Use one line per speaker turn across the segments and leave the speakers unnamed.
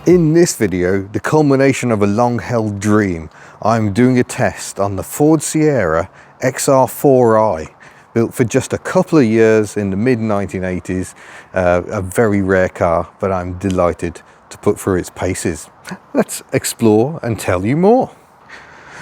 In this video, the culmination of a long-held dream, I'm doing a test on the Ford Sierra XR4i, built for just a couple of years in the mid-1980s, a very rare car, but I'm delighted to put through its paces. Let's explore and tell you more.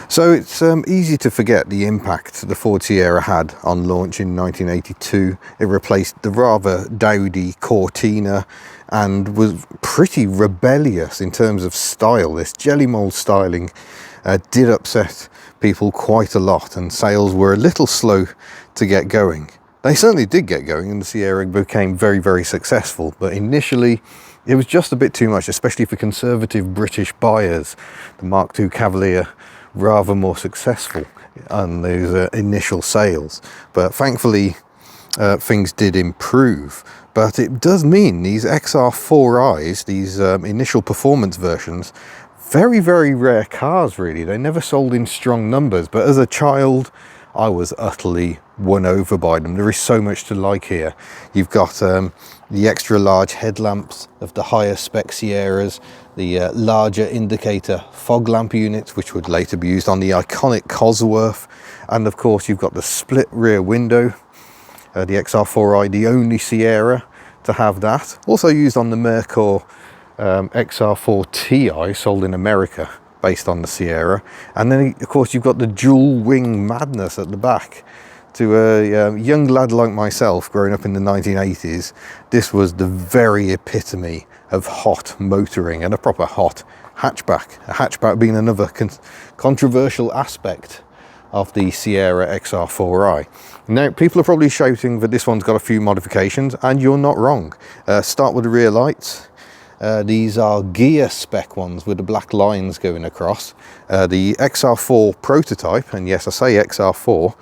So it's easy to forget the impact the Ford Sierra had on launch in 1982. It replaced the rather dowdy Cortina and was pretty rebellious in terms of style. This jelly mold styling did upset people quite a lot, and sales were a little slow to get going. They certainly did get going, and the Sierra became very, very successful, but initially it was just a bit too much, especially for conservative British buyers. The Mark II Cavalier rather more successful on those initial sales, but thankfully things did improve. But it does mean these XR4i's, these initial performance versions, very, very rare cars really. They never sold in strong numbers, but as a child I was utterly won over by them. There is so much to like here. You've got the extra large headlamps of the higher spec Sierras, the larger indicator fog lamp units, which would later be used on the iconic Cosworth, and of course you've got the split rear window. The XR4i, the only Sierra to have that. Also used on the Merkur XR4Ti, sold in America, based on the Sierra. And then of course you've got the dual wing madness at the back. To a young lad like myself growing up in the 1980s, this was the very epitome of hot motoring and a proper hot hatchback. A hatchback being another controversial aspect of the Sierra XR4i. Now, people are probably shouting that this one's got a few modifications, and you're not wrong. Start with the rear lights. These are gear spec ones with the black lines going across. The XR4 prototype, and yes, I say XR4,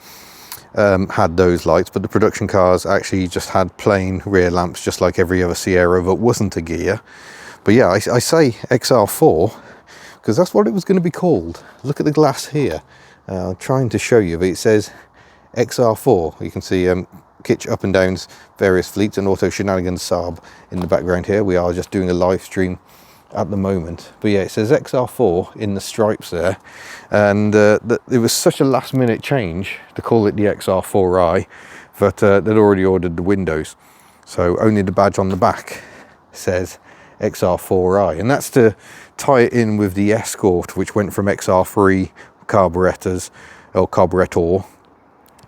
had those lights, but the production cars actually just had plain rear lamps, just like every other Sierra that wasn't a gear. But yeah, I say XR4 because that's what it was going to be called. Look at the glass here. I'm trying to show you, but it says XR4. You can see Kitch Up and Down's various fleets and Auto Shenanigans Saab in the background here. We are just doing a live stream at the moment, but yeah, it says XR4 in the stripes there, and it was such a last minute change to call it the XR4i that they'd already ordered the windows, so only the badge on the back says XR4i, and that's to tie it in with the Escort, which went from XR3 carburetors or carburetor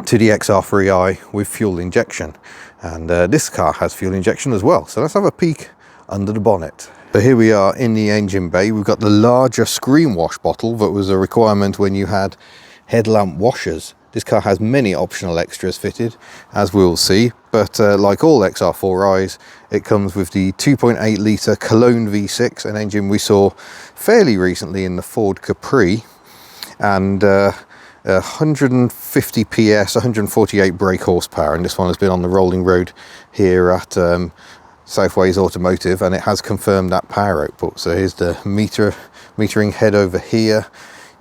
to the XR3i with fuel injection, and this car has fuel injection as well. So let's have a peek under the bonnet. So here we are in the engine bay. We've got the larger screen wash bottle that was a requirement when you had headlamp washers. This car has many optional extras fitted, as we'll see, but like all XR4i's, it comes with the 2.8 litre Cologne V6, an engine we saw fairly recently in the Ford Capri, and 150 PS, 148 brake horsepower, and this one has been on the rolling road here at Southways Automotive, and it has confirmed that power output. So here's the metering head over here.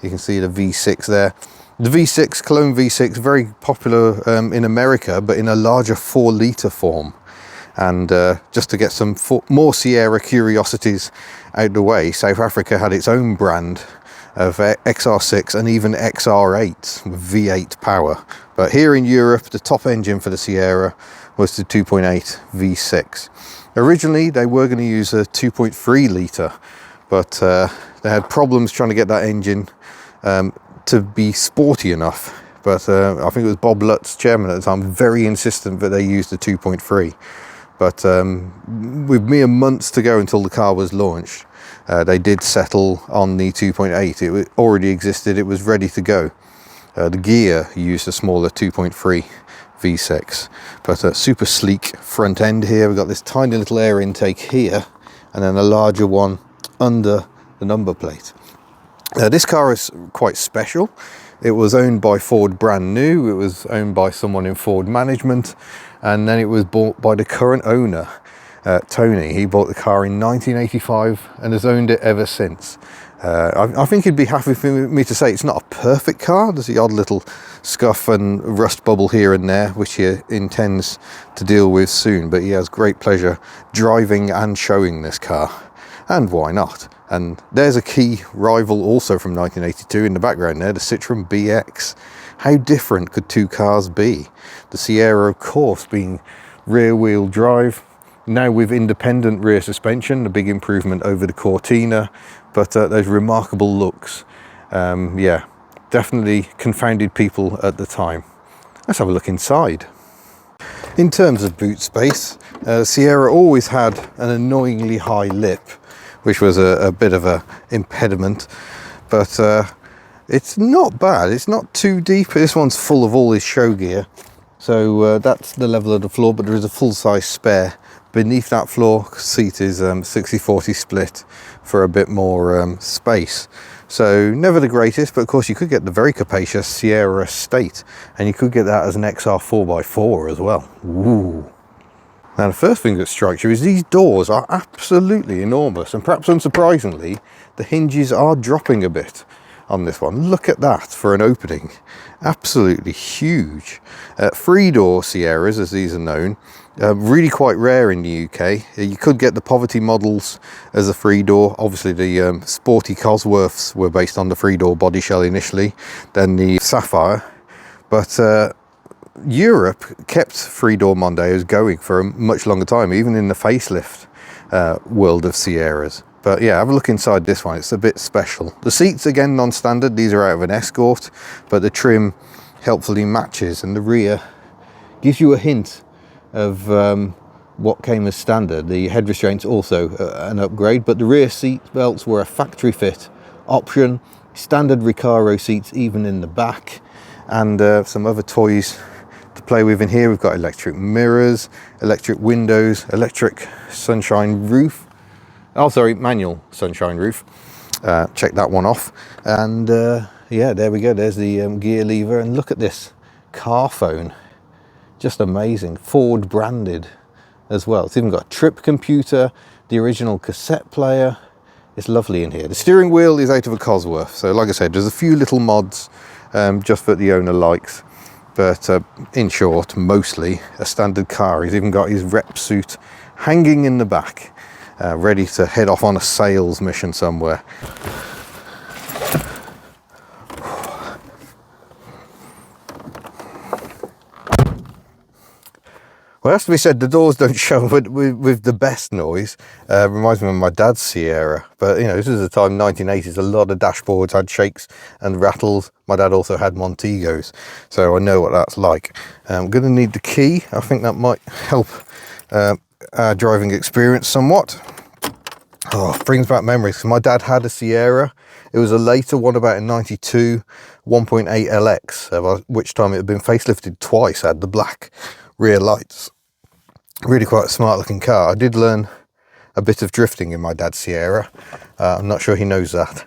You can see the V6 there. The V6, Cologne V6, very popular in America, but in a larger 4 litre form. And just to get some more Sierra curiosities out the way, South Africa had its own brand of XR6 and even XR8 with V8 power. But here in Europe, the top engine for the Sierra was the 2.8 V6. Originally, they were going to use a 2.3 litre, but they had problems trying to get that engine to be sporty enough. But I think it was Bob Lutz, chairman at the time, very insistent that they used the 2.3. But with mere months to go until the car was launched, they did settle on the 2.8. It already existed, it was ready to go. The gear used a smaller 2.3 V6, but a super sleek front end here. We've got this tiny little air intake here, and then a larger one under the number plate. This car is quite special. It was owned by Ford brand new. It was owned by someone in Ford management, and then it was bought by the current owner, Tony. He bought the car in 1985 and has owned it ever since. I think he'd be happy for me to say it's not a perfect car. There's the odd little scuff and rust bubble here and there, which he intends to deal with soon, but he has great pleasure driving and showing this car. and why not? And there's a key rival also from 1982 in the background there, the Citroen BX. How different could two cars be? The Sierra, of course, being rear wheel drive, now with independent rear suspension, a big improvement over the Cortina, but those remarkable looks, yeah, definitely confounded people at the time. Let's have a look inside. In terms of boot space, Sierra always had an annoyingly high lip, which was a bit of a impediment, but it's not bad. It's not too deep. This one's full of all his show gear, so that's the level of the floor, but there is a full-size spare beneath that floor seat. Is 60-40 split for a bit more space. So never the greatest, but of course you could get the very capacious Sierra Estate, and you could get that as an XR4x4 as well. Ooh. Now the first thing that strikes you is these doors are absolutely enormous, and perhaps unsurprisingly, the hinges are dropping a bit on this one. Look at that for an opening. Absolutely huge. 3-door Sierras, as these are known, really quite rare in the UK. You could get the poverty models as a 3-door. Obviously the sporty Cosworths were based on the 3-door body shell initially, then the Sapphire, but Europe kept 3-door Mondeos going for a much longer time, even in the facelift world of Sierras. But yeah, have a look inside this one. It's a bit special. The seats, again, non-standard. These are out of an Escort, but the trim helpfully matches, and the rear gives you a hint of what came as standard. The head restraints also an upgrade, but the rear seat belts were a factory fit option. Standard Recaro seats even in the back, and some other toys to play with in here. We've got electric mirrors, electric windows, electric sunshine roof. Oh, sorry, manual sunshine roof. Check that one off. And yeah, there we go. There's the gear lever. And look at this car phone. Just amazing. Ford branded as well. It's even got a trip computer, the original cassette player. It's lovely in here. The steering wheel is out of a Cosworth. So like I said, there's a few little mods just that the owner likes. But in short, mostly a standard car. He's even got his rep suit hanging in the back. Ready to head off on a sales mission somewhere. Well, it has to be said, the doors don't show with the best noise. Reminds me of my dad's Sierra. But, you know, this is the time, 1980s, a lot of dashboards had shakes and rattles. My dad also had Montegos, so I know what that's like. I'm going to need the key. I think that might help our driving experience somewhat. Oh, brings back memories. My dad had a Sierra. It was a later one, about in 92, 1.8 LX, which time it had been facelifted twice, had the black rear lights. Really quite a smart looking car. I did learn a bit of drifting in my dad's Sierra. I'm not sure he knows that.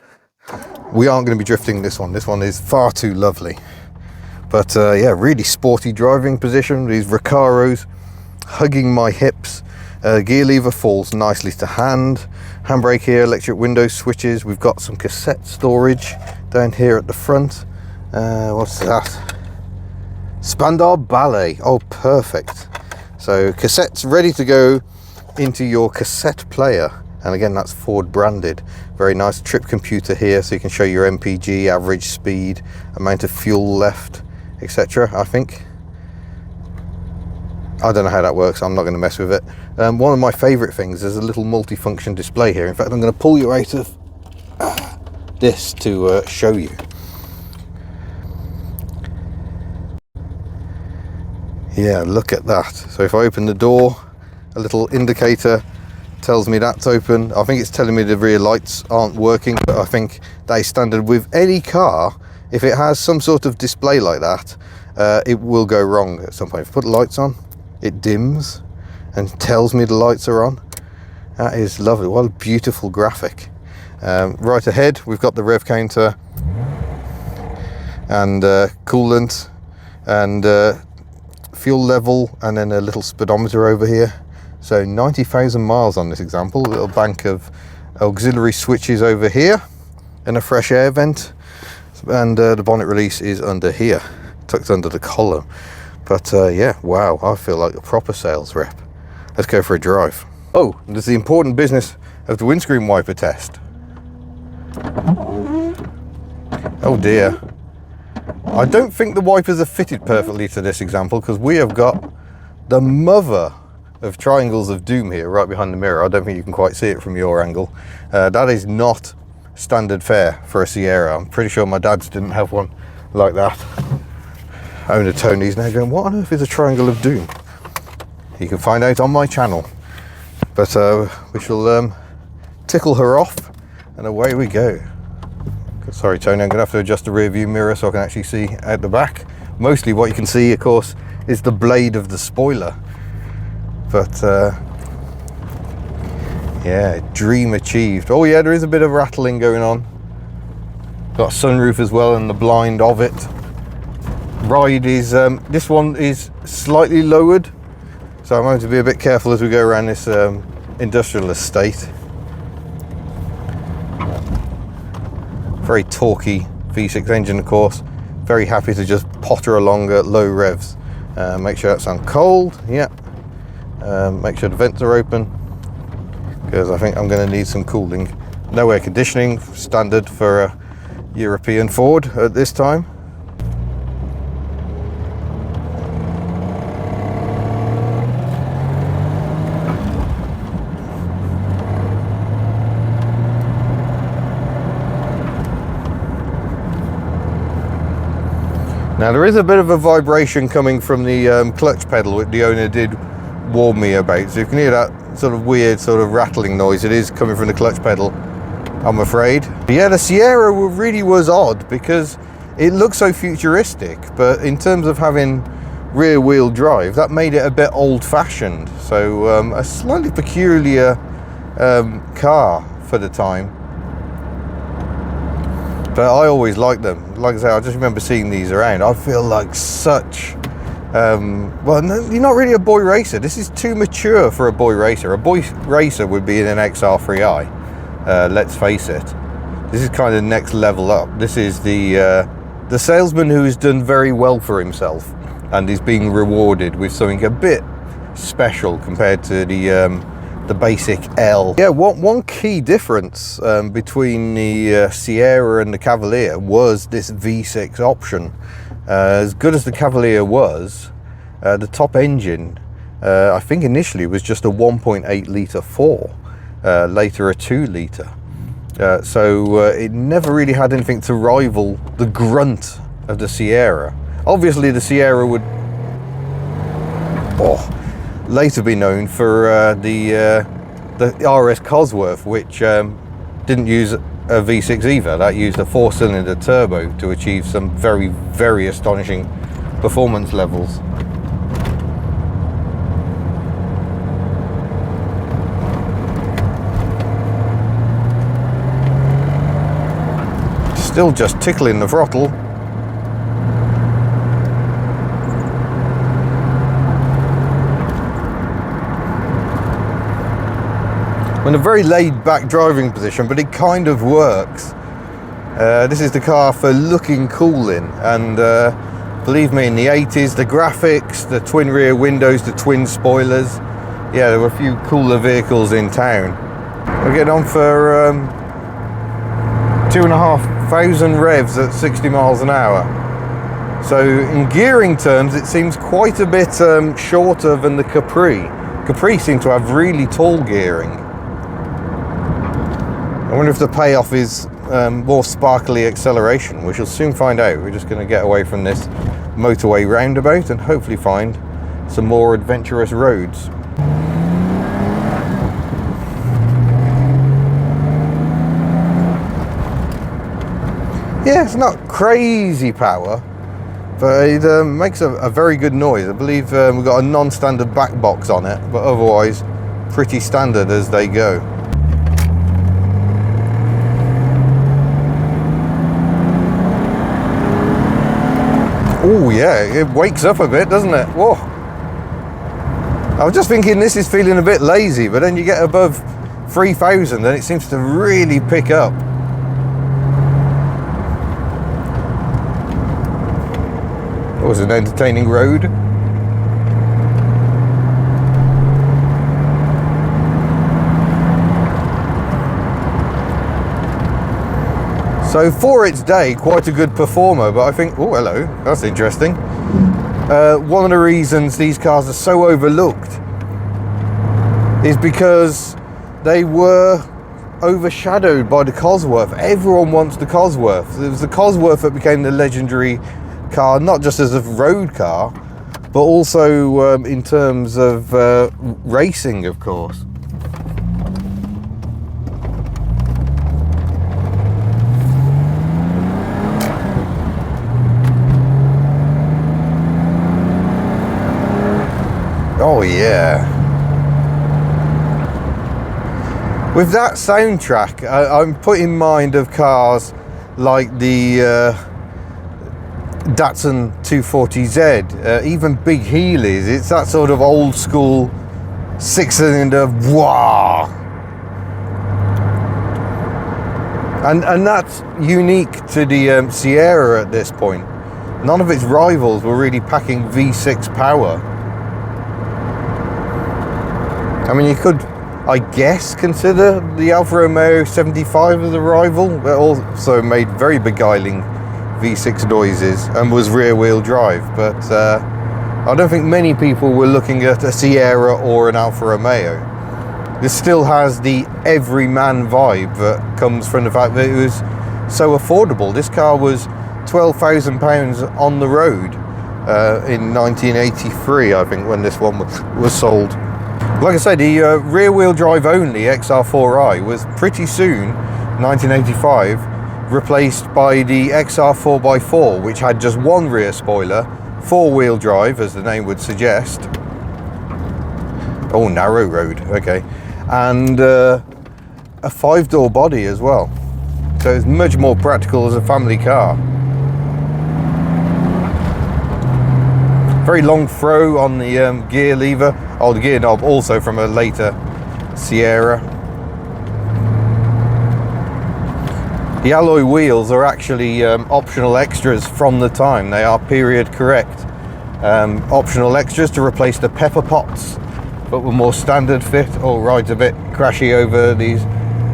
We aren't going to be drifting this one. This one is far too lovely. But yeah, really sporty driving position. These Recaros hugging my hips. Gear lever falls nicely to hand. Handbrake here, electric window switches. We've got some cassette storage down here at the front. What's that? Spandau Ballet. Oh, perfect. So cassettes ready to go into your cassette player. And again, that's Ford branded. Very nice trip computer here, so you can show your MPG, average speed, amount of fuel left, etc. I think. I don't know how that works. I'm not going to mess with it. One of my favorite things is a little multifunction display here. In fact, I'm going to pull you out of this to show you. Yeah, look at that. So if I open the door, a little indicator tells me that's open. I think it's telling me the rear lights aren't working, but I think that is standard with any car. If it has some sort of display like that, it will go wrong at some point. If I put the lights on, it dims and tells me the lights are on. That is lovely. What a beautiful graphic. Right ahead, we've got the rev counter and coolant and fuel level, and then a little speedometer over here. So 90,000 miles on this example. A little bank of auxiliary switches over here and a fresh air vent, and the bonnet release is under here, tucked under the column. But yeah, wow, I feel like a proper sales rep. Let's go for a drive. Oh, there's the important business of the windscreen wiper test. Oh dear. I don't think the wipers are fitted perfectly to this example, because we have got the mother of triangles of doom here right behind the mirror. I don't think you can quite see it from your angle. That is not standard fare for a Sierra. I'm pretty sure my dad's didn't have one like that. Owner Tony's now going, what on earth is a triangle of doom? You can find out on my channel. But we shall tickle her off, and away we go. Sorry Tony, I'm going to have to adjust the rear view mirror so I can actually see out the back. Mostly what you can see, of course, is the blade of the spoiler. But yeah, dream achieved. Oh yeah, there is a bit of rattling going on. Got a sunroof as well and the blind of it. Ride is, this one is slightly lowered, so I'm going to be a bit careful as we go around this industrial estate. Very torquey V6 engine, of course. Very happy to just potter along at low revs. Make sure that's on cold, yeah. Make sure the vents are open, because I think I'm going to need some cooling. No air conditioning, standard for a European Ford at this time. Now there is a bit of a vibration coming from the clutch pedal, which the owner did warn me about. So you can hear that sort of weird sort of rattling noise. It is coming from the clutch pedal, I'm afraid. But yeah, the Sierra really was odd because it looks so futuristic, but in terms of having rear wheel drive, that made it a bit old fashioned. So a slightly peculiar car for the time. But I always liked them. Like I say, I just remember seeing these around. I feel like such, well, no, you're not really a boy racer. This is too mature for a boy racer. A boy racer would be in an XR4i, let's face it. This is kind of next level up. This is the salesman who has done very well for himself and is being rewarded with something a bit special compared to the basic L. Yeah, one key difference between the Sierra and the Cavalier was this V6 option. As good as the Cavalier was, the top engine, I think initially was just a 1.8 litre 4, later a 2 litre. So it never really had anything to rival the grunt of the Sierra. Obviously the Sierra would later be known for the RS Cosworth, which didn't use a V6 either. That used a 4-cylinder turbo to achieve some very, very astonishing performance levels. Still just tickling the throttle. I'm in a very laid-back driving position, but it kind of works. This is the car for looking cool in, and believe me, in the 80s, the graphics, the twin rear windows, the twin spoilers, yeah, there were a few cooler vehicles in town. We're getting on for 2,500 revs at 60 miles an hour. So in gearing terms, it seems quite a bit shorter than the Capri. Capri seem to have really tall gearing. I wonder if the payoff is more sparkly acceleration. We shall soon find out. We're just going to get away from this motorway roundabout and hopefully find some more adventurous roads. Yeah, it's not crazy power, but it makes a very good noise. I believe we've got a non-standard back box on it, but otherwise pretty standard as they go. Oh yeah, it wakes up a bit, doesn't it? Whoa. I was just thinking this is feeling a bit lazy, but then you get above 3,000 and it seems to really pick up. It was an entertaining road. So for its day, quite a good performer, but I think, oh hello, that's interesting. One of the reasons these cars are so overlooked is because they were overshadowed by the Cosworth. Everyone wants the Cosworth. It was the Cosworth that became the legendary car, not just as a road car, but also in terms of racing, of course. Oh yeah. With that soundtrack, I'm put in mind of cars like the Datsun 240Z, even big Heelys. It's that sort of old school 6-cylinder wah. And that's unique to the Sierra at this point. None of its rivals were really packing V6 power. I mean, you could, I guess, consider the Alfa Romeo 75 as a rival. It also made very beguiling V6 noises and was rear-wheel drive, but I don't think many people were looking at a Sierra or an Alfa Romeo. This still has the everyman vibe that comes from the fact that it was so affordable. This car was £12,000 on the road in 1983, I think, when this one was sold. Like I said, the rear-wheel drive only XR4i was pretty soon, 1985, replaced by the XR4x4, which had just one rear spoiler, four-wheel drive, as the name would suggest. Oh, narrow road, okay. And a 5-door body as well. So it's much more practical as a family car. Very long throw on the gear lever. Oh, the gear knob also from a later Sierra. The alloy wheels are actually optional extras from the time. They are period correct. Optional extras to replace the pepper pots, but were more standard fit. Oh, rides a bit crashy over these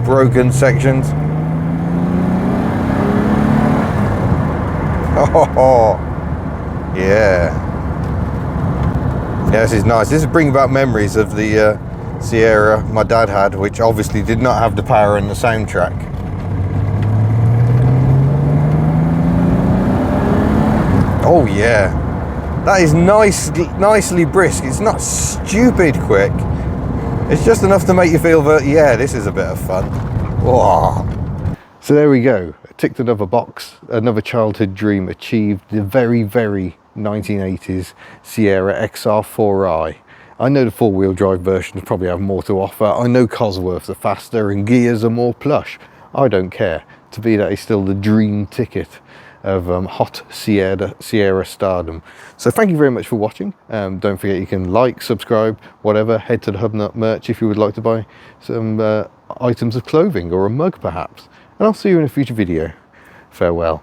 broken sections. Oh, yeah. Yeah, this is nice. This is bringing back memories of the Sierra my dad had, which obviously did not have the power and the soundtrack. Oh yeah, that is nicely brisk. It's not stupid quick. It's just enough to make you feel that, yeah, this is a bit of fun. Whoa. So there we go. Ticked another box, another childhood dream achieved. The very, very 1980s Sierra XR4i. I know the four-wheel drive versions probably have more to offer. I know Cosworths are faster and gears are more plush. I don't care. To me, that is still the dream ticket of hot Sierra stardom. So thank you very much for watching. Don't forget you can like, subscribe, whatever. Head to the Hubnut merch if you would like to buy some items of clothing or a mug perhaps. And I'll see you in a future video. Farewell.